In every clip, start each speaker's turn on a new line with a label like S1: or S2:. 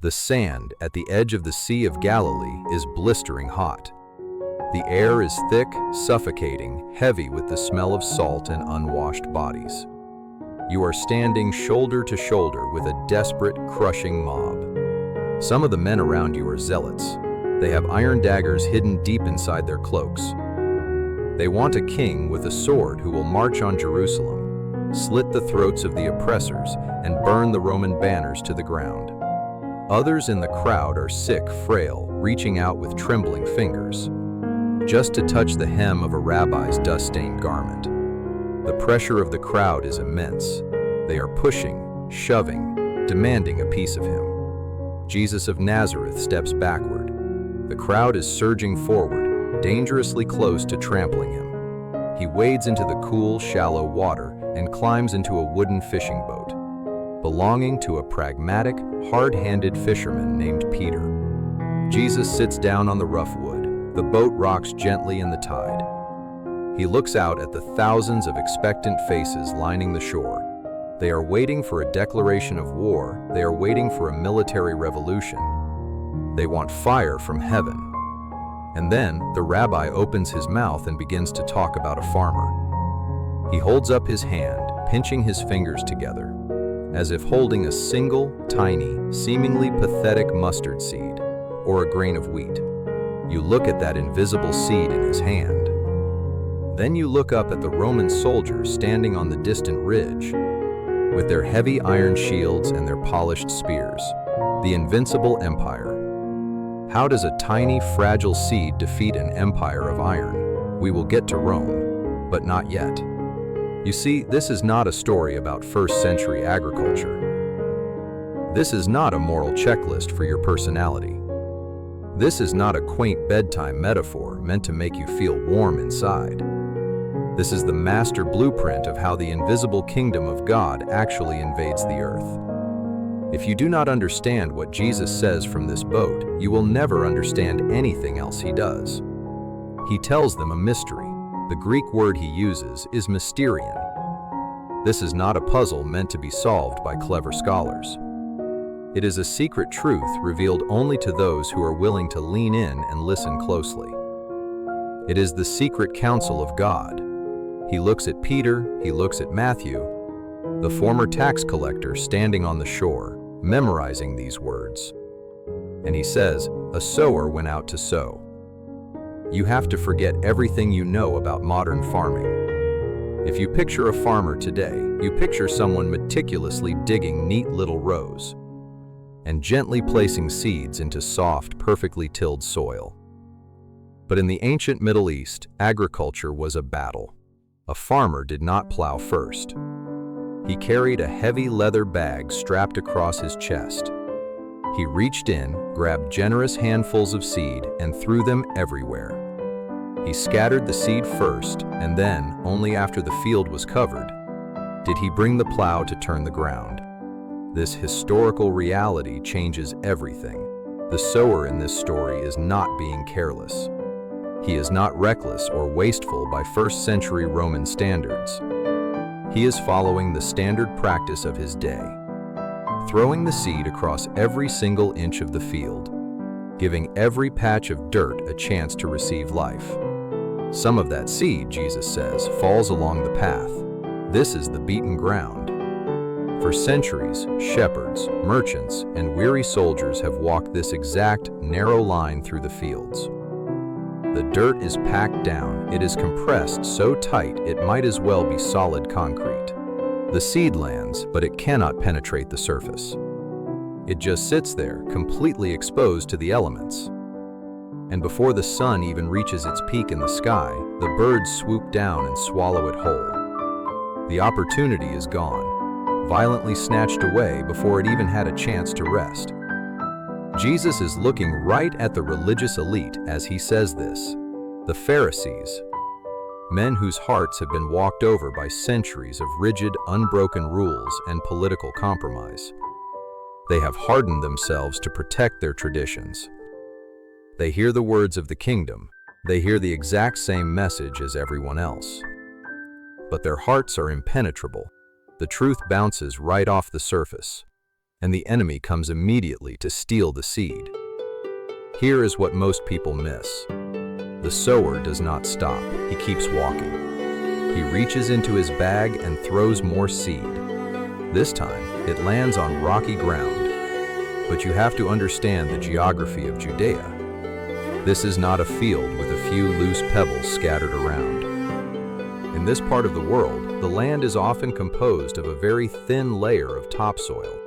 S1: The sand at the edge of the Sea of Galilee is blistering hot. The air is thick, suffocating, heavy with the smell of salt and unwashed bodies. You are standing shoulder to shoulder with a desperate, crushing mob. Some of the men around you are zealots. They have iron daggers hidden deep inside their cloaks. They want a king with a sword who will march on Jerusalem, slit the throats of the oppressors, and burn the Roman banners to the ground. Others in the crowd are sick, frail, reaching out with trembling fingers, just to touch the hem of a rabbi's dust-stained garment. The pressure of the crowd is immense. They are pushing, shoving, demanding a piece of him. Jesus of Nazareth steps backward. The crowd is surging forward, dangerously close to trampling him. He wades into the cool, shallow water and climbs into a wooden fishing boat, belonging to a pragmatic, hard-handed fisherman named Peter. Jesus sits down on the rough wood. The boat rocks gently in the tide. He looks out at the thousands of expectant faces lining the shore. They are waiting for a declaration of war. They are waiting for a military revolution. They want fire from heaven. And then the rabbi opens his mouth and begins to talk about a farmer. He holds up his hand, pinching his fingers together, as if holding a single, tiny, seemingly pathetic mustard seed, or a grain of wheat. You look at that invisible seed in his hand. Then you look up at the Roman soldiers standing on the distant ridge, with their heavy iron shields and their polished spears, the invincible empire. How does a tiny, fragile seed defeat an empire of iron? We will get to Rome, but not yet. You see, this is not a story about first-century agriculture. This is not a moral checklist for your personality. This is not a quaint bedtime metaphor meant to make you feel warm inside. This is the master blueprint of how the invisible kingdom of God actually invades the earth. If you do not understand what Jesus says from this boat, you will never understand anything else he does. He tells them a mystery. The Greek word he uses is mysterion. This is not a puzzle meant to be solved by clever scholars. It is a secret truth revealed only to those who are willing to lean in and listen closely. It is the secret counsel of God. He looks at Peter, he looks at Matthew, the former tax collector standing on the shore, memorizing these words. And he says, "A sower went out to sow." You have to forget everything you know about modern farming. If you picture a farmer today, you picture someone meticulously digging neat little rows and gently placing seeds into soft, perfectly tilled soil. But in the ancient Middle East, agriculture was a battle. A farmer did not plow first. He carried a heavy leather bag strapped across his chest. He reached in, grabbed generous handfuls of seed, and threw them everywhere. He scattered the seed first, and then, only after the field was covered, did he bring the plow to turn the ground. This historical reality changes everything. The sower in this story is not being careless. He is not reckless or wasteful by first-century Roman standards. He is following the standard practice of his day, throwing the seed across every single inch of the field, giving every patch of dirt a chance to receive life. Some of that seed, Jesus says, falls along the path. This is the beaten ground. For centuries, shepherds, merchants, and weary soldiers have walked this exact, narrow line through the fields. The dirt is packed down, it is compressed so tight it might as well be solid concrete. The seed lands, but it cannot penetrate the surface. It just sits there, completely exposed to the elements. And before the sun even reaches its peak in the sky, the birds swoop down and swallow it whole. The opportunity is gone, violently snatched away before it even had a chance to rest. Jesus is looking right at the religious elite as he says this. The Pharisees, men whose hearts have been walked over by centuries of rigid, unbroken rules and political compromise. They have hardened themselves to protect their traditions. They hear the words of the kingdom. They hear the exact same message as everyone else. But their hearts are impenetrable. The truth bounces right off the surface. and the enemy comes immediately to steal the seed. Here is what most people miss. The sower does not stop, he keeps walking. He reaches into his bag and throws more seed. This time, it lands on rocky ground. But you have to understand the geography of Judea. This is not a field with a few loose pebbles scattered around. In this part of the world, the land is often composed of a very thin layer of topsoil,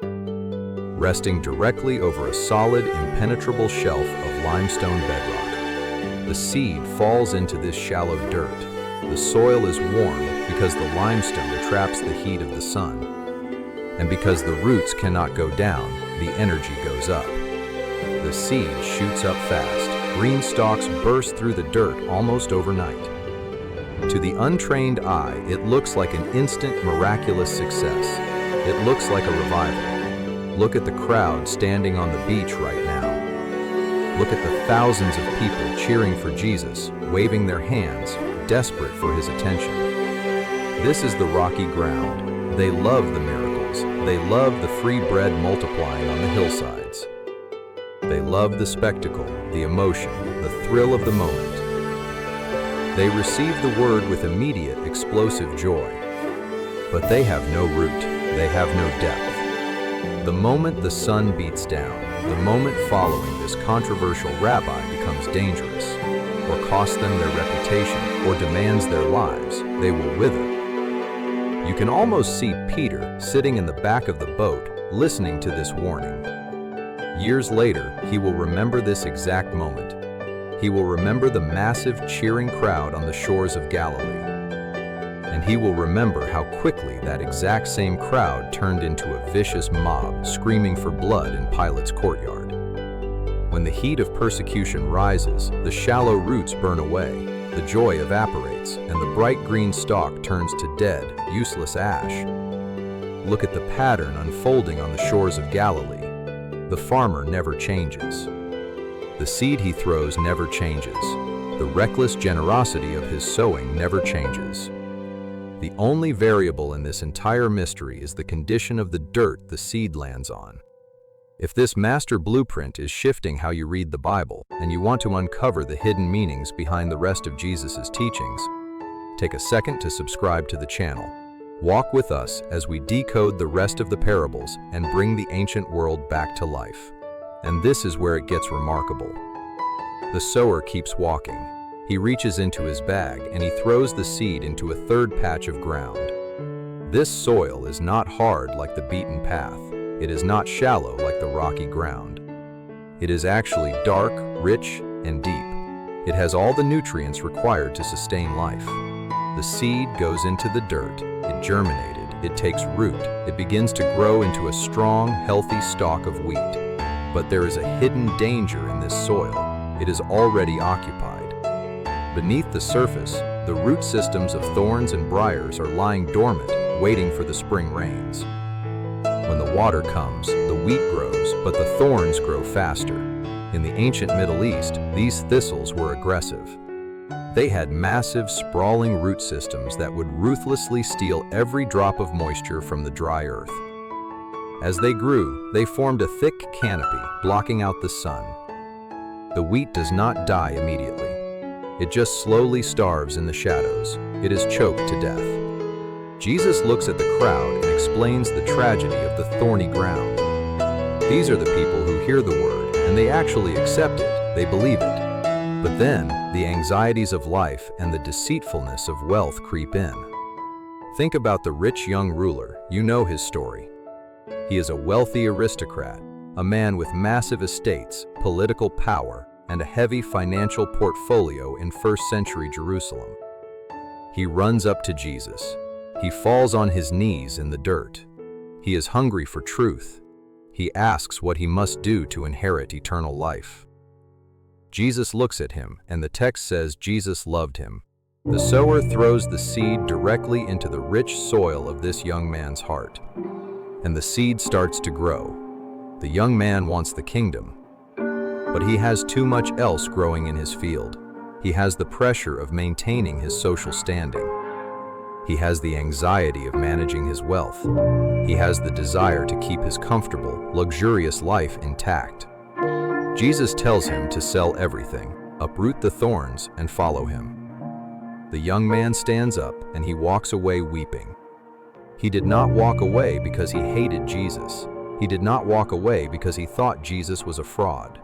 S1: resting directly over a solid, impenetrable shelf of limestone bedrock. The seed falls into this shallow dirt. The soil is warm because the limestone traps the heat of the sun. And because the roots cannot go down, the energy goes up. The seed shoots up fast. Green stalks burst through the dirt almost overnight. To the untrained eye, it looks like an instant miraculous success. It looks like a revival. Look at the crowd standing on the beach right now. Look at the thousands of people cheering for Jesus, waving their hands, desperate for his attention. This is the rocky ground. They love the miracles. They love the free bread multiplying on the hillsides. They love the spectacle, the emotion, the thrill of the moment. They receive the word with immediate, explosive joy. But they have no root. They have no depth. The moment the sun beats down, the moment following this controversial rabbi becomes dangerous, or costs them their reputation, or demands their lives, they will wither. You can almost see Peter sitting in the back of the boat, listening to this warning. Years later, he will remember this exact moment. He will remember the massive cheering crowd on the shores of Galilee. And he will remember how quickly that exact same crowd turned into a vicious mob screaming for blood in Pilate's courtyard. When the heat of persecution rises, the shallow roots burn away, the joy evaporates, and the bright green stalk turns to dead, useless ash. Look at the pattern unfolding on the shores of Galilee. The farmer never changes. The seed he throws never changes. The reckless generosity of his sowing never changes. The only variable in this entire mystery is the condition of the dirt the seed lands on. If this master blueprint is shifting how you read the Bible, and you want to uncover the hidden meanings behind the rest of Jesus' teachings, take a second to subscribe to the channel. Walk with us as we decode the rest of the parables and bring the ancient world back to life. And this is where it gets remarkable. The sower keeps walking. He reaches into his bag and he throws the seed into a third patch of ground. This soil is not hard like the beaten path. It is not shallow like the rocky ground. It is actually dark, rich, and deep. It has all the nutrients required to sustain life. The seed goes into the dirt. It germinated. It takes root. It begins to grow into a strong, healthy stalk of wheat. But there is a hidden danger in this soil. It is already occupied. Beneath the surface, the root systems of thorns and briars are lying dormant, waiting for the spring rains. When the water comes, the wheat grows, but the thorns grow faster. In the ancient Middle East, these thistles were aggressive. They had massive, sprawling root systems that would ruthlessly steal every drop of moisture from the dry earth. As they grew, they formed a thick canopy, blocking out the sun. The wheat does not die immediately. It just slowly starves in the shadows. It is choked to death. Jesus looks at the crowd and explains the tragedy of the thorny ground. These are the people who hear the word, and they actually accept it, they believe it. But then, the anxieties of life and the deceitfulness of wealth creep in. Think about the rich young ruler. You know his story. He is a wealthy aristocrat, a man with massive estates, political power, and a heavy financial portfolio in first-century Jerusalem. He runs up to Jesus. He falls on his knees in the dirt. He is hungry for truth. He asks what he must do to inherit eternal life. Jesus looks at him, and the text says Jesus loved him. The sower throws the seed directly into the rich soil of this young man's heart. And the seed starts to grow. The young man wants the kingdom. But he has too much else growing in his field. He has the pressure of maintaining his social standing. He has the anxiety of managing his wealth. He has the desire to keep his comfortable, luxurious life intact. Jesus tells him to sell everything, uproot the thorns, and follow him. The young man stands up and he walks away weeping. He did not walk away because he hated Jesus. He did not walk away because he thought Jesus was a fraud.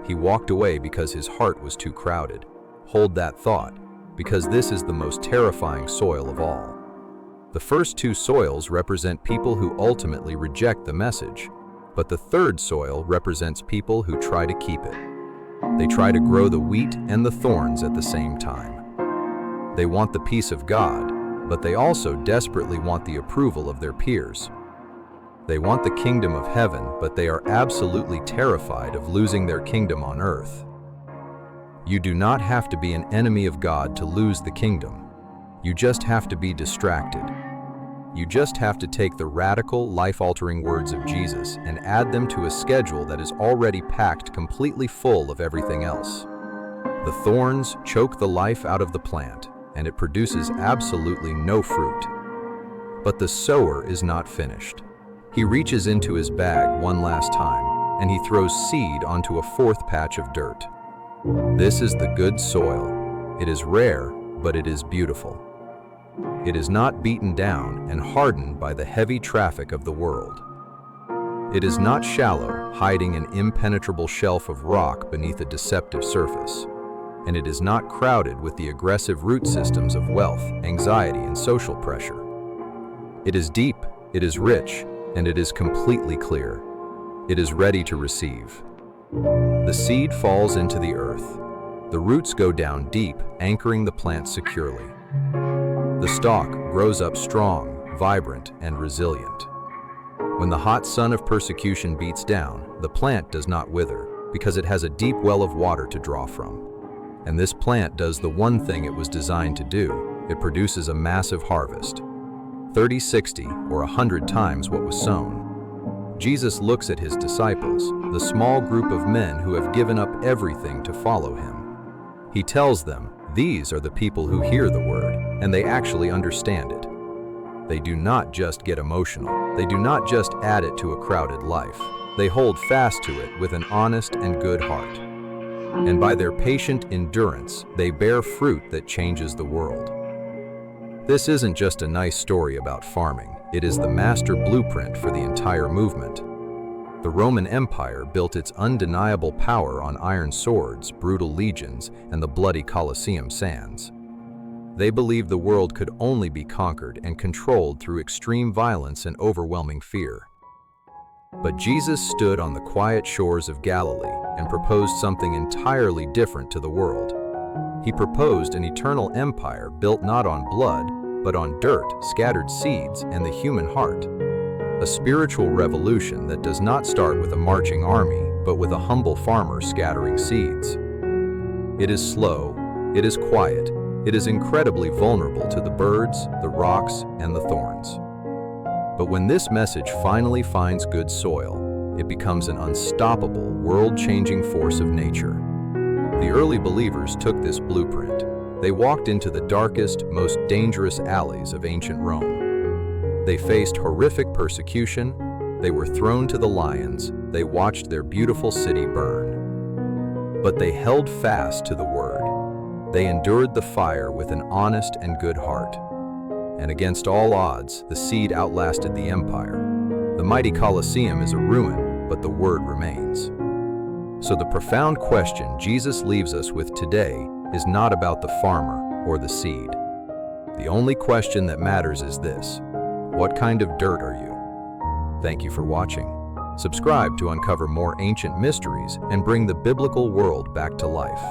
S1: He walked away because his heart was too crowded. Hold that thought, because this is the most terrifying soil of all. The first two soils represent people who ultimately reject the message, but the third soil represents people who try to keep it. They try to grow the wheat and the thorns at the same time. They want the peace of God, but they also desperately want the approval of their peers. They want the kingdom of heaven, but they are absolutely terrified of losing their kingdom on earth. You do not have to be an enemy of God to lose the kingdom. You just have to be distracted. You just have to take the radical, life-altering words of Jesus and add them to a schedule that is already packed completely full of everything else. The thorns choke the life out of the plant, and it produces absolutely no fruit. But the sower is not finished. He reaches into his bag one last time, and he throws seed onto a fourth patch of dirt. This is the good soil. It is rare, but it is beautiful. It is not beaten down and hardened by the heavy traffic of the world. It is not shallow, hiding an impenetrable shelf of rock beneath a deceptive surface. And it is not crowded with the aggressive root systems of wealth, anxiety, and social pressure. It is deep, it is rich, and it is completely clear. It is ready to receive. The seed falls into the earth. The roots go down deep, anchoring the plant securely. The stalk grows up strong, vibrant, and resilient. When the hot sun of persecution beats down, the plant does not wither, because it has a deep well of water to draw from. And this plant does the one thing it was designed to do. It produces a massive harvest. 30, 60, or 100 times what was sown. Jesus looks at his disciples, the small group of men who have given up everything to follow him. He tells them, these are the people who hear the word, and they actually understand it. They do not just get emotional. They do not just add it to a crowded life. They hold fast to it with an honest and good heart. And by their patient endurance, they bear fruit that changes the world. This isn't just a nice story about farming. It is the master blueprint for the entire movement. The Roman Empire built its undeniable power on iron swords, brutal legions, and the bloody Colosseum sands. They believed the world could only be conquered and controlled through extreme violence and overwhelming fear. But Jesus stood on the quiet shores of Galilee and proposed something entirely different to the world. He proposed an eternal empire built not on blood, but on dirt, scattered seeds, and the human heart. A spiritual revolution that does not start with a marching army, but with a humble farmer scattering seeds. It is slow, it is quiet, it is incredibly vulnerable to the birds, the rocks, and the thorns. But when this message finally finds good soil, it becomes an unstoppable, world-changing force of nature. The early believers took this blueprint. They walked into the darkest, most dangerous alleys of ancient Rome. They faced horrific persecution. They were thrown to the lions. They watched their beautiful city burn. But they held fast to the word. They endured the fire with an honest and good heart. And against all odds, the seed outlasted the empire. The mighty Colosseum is a ruin, but the word remains. So the profound question Jesus leaves us with today is not about the farmer or the seed. The only question that matters is this: what kind of dirt are you? Thank you for watching. Subscribe to uncover more ancient mysteries and bring the biblical world back to life.